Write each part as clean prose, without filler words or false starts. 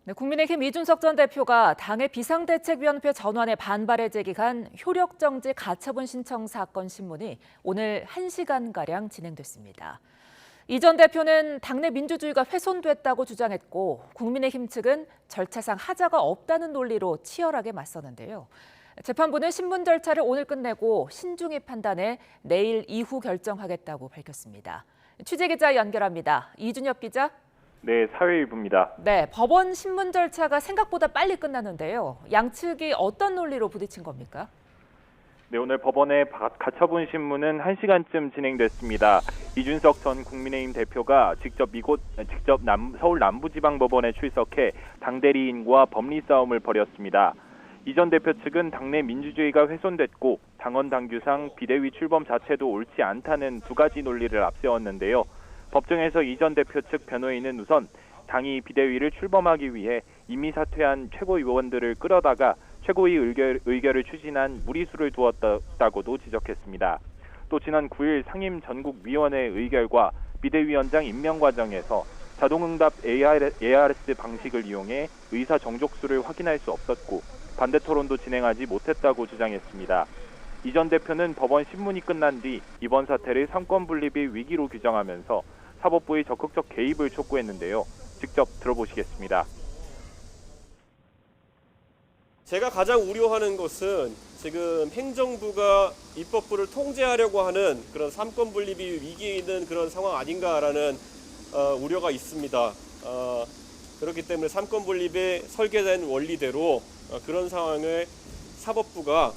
네, 국민의힘 이준석 전 대표가 당의 비상대책위원회 전환에 반발해 제기한 효력정지 가처분 신청 사건 신문이 오늘 1시간가량 진행됐습니다. 이 전 대표는 당내 민주주의가 훼손됐다고 주장했고 국민의힘 측은 절차상 하자가 없다는 논리로 치열하게 맞서는데요. 재판부는 신문 절차를 오늘 끝내고 신중히 판단해 내일 이후 결정하겠다고 밝혔습니다. 취재기자 연결합니다. 이준엽 기자. 네, 사회일부입니다. 네, 법원 신문 절차가 생각보다 빨리 끝났는데요. 양측이 어떤 논리로 부딪힌 겁니까? 네, 오늘 법원의 가처분 신문은 1시간쯤 진행됐습니다. 이준석 전 국민의힘 대표가 직접 서울 남부지방법원에 출석해 당대리인과 법리 싸움을 벌였습니다. 이 전 대표 측은 당내 민주주의가 훼손됐고 당원 당규상 비대위 출범 자체도 옳지 않다는 두 가지 논리를 앞세웠는데요. 법정에서 이 전 대표 측 변호인은 우선 당이 비대위를 출범하기 위해 이미 사퇴한 최고위원들을 끌어다가 최고위 의결을 추진한 무리수를 두었다고도 지적했습니다. 또 지난 9일 상임전국위원회 의결과 비대위원장 임명 과정에서 자동응답 ARS 방식을 이용해 의사 정족수를 확인할 수 없었고 반대 토론도 진행하지 못했다고 주장했습니다. 이 전 대표는 법원 신문이 끝난 뒤 이번 사태를 삼권분립의 위기로 규정하면서 사법부의 적극적 개입을 촉구했는데요. 직접 들어보시겠습니다. 제가 가장 우려하는 것은 지금 행정부가 입법부를 통제하려고 하는 그런 삼권분립이 위기에 있는 그런 상황 아닌가라는 우려가 있습니다. 그렇기 때문에 삼권분립에 설계된 원리대로 그런 상황을 사법부가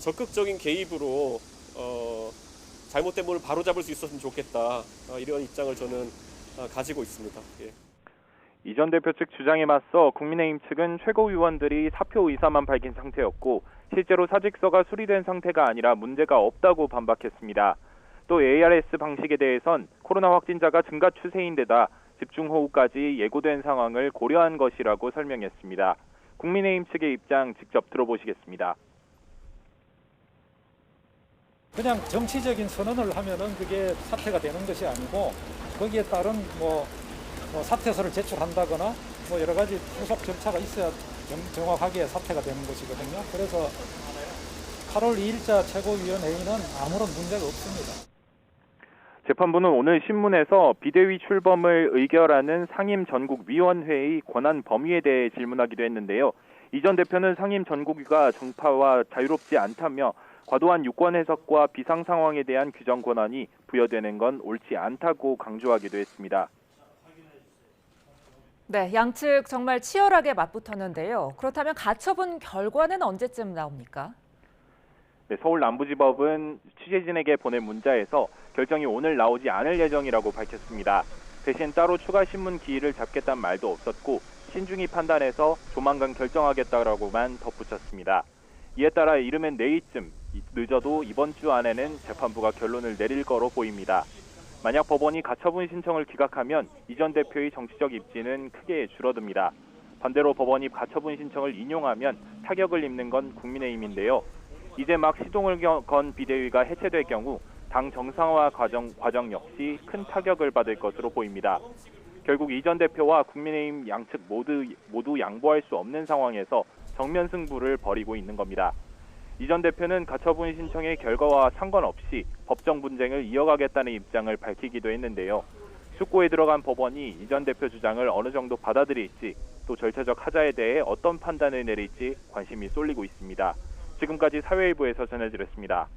적극적인 개입으로 잘못된 부분을 바로잡을 수 있었으면 좋겠다. 이런 입장을 저는 가지고 있습니다. 예. 이 전 대표 측 주장에 맞서 국민의힘 측은 최고위원들이 사표 의사만 밝힌 상태였고 실제로 사직서가 수리된 상태가 아니라 문제가 없다고 반박했습니다. 또 ARS 방식에 대해선 코로나 확진자가 증가 추세인데다 집중호우까지 예고된 상황을 고려한 것이라고 설명했습니다. 국민의힘 측의 입장 직접 들어보시겠습니다. 그냥 정치적인 선언을 하면은 그게 사퇴가 되는 것이 아니고 거기에 따른 사퇴서를 제출한다거나 여러 가지 후속 절차가 있어야 정확하게 사퇴가 되는 것이거든요. 그래서 8월 2일자 최고위원회의는 아무런 문제가 없습니다. 재판부는 오늘 신문에서 비대위 출범을 의결하는 상임전국위원회의 권한 범위에 대해 질문하기도 했는데요. 이 전 대표는 상임전국위가 정파와 자유롭지 않다며 과도한 유권 해석과 비상 상황에 대한 규정 권한이 부여되는 건 옳지 않다고 강조하기도 했습니다. 네, 양측 정말 치열하게 맞붙었는데요. 그렇다면 가처분 결과는 언제쯤 나옵니까? 네, 서울 남부지법은 취재진에게 보낸 문자에서 결정이 오늘 나오지 않을 예정이라고 밝혔습니다. 대신 따로 추가 신문 기일을 잡겠다는 말도 없었고 신중히 판단해서 조만간 결정하겠다라고만 덧붙였습니다. 이에 따라 이르면 내일쯤, 늦어도 이번 주 안에는 재판부가 결론을 내릴 거로 보입니다. 만약 법원이 가처분 신청을 기각하면 이 전 대표의 정치적 입지는 크게 줄어듭니다. 반대로 법원이 가처분 신청을 인용하면 타격을 입는 건 국민의힘인데요. 이제 막 시동을 건 비대위가 해체될 경우 당 정상화 과정 역시 큰 타격을 받을 것으로 보입니다. 결국 이 전 대표와 국민의힘 양측 모두 양보할 수 없는 상황에서 정면 승부를 벌이고 있는 겁니다. 이 전 대표는 가처분 신청의 결과와 상관없이 법정 분쟁을 이어가겠다는 입장을 밝히기도 했는데요. 숙고에 들어간 법원이 이 전 대표 주장을 어느 정도 받아들일지 또 절차적 하자에 대해 어떤 판단을 내릴지 관심이 쏠리고 있습니다. 지금까지 사회일부에서 전해드렸습니다.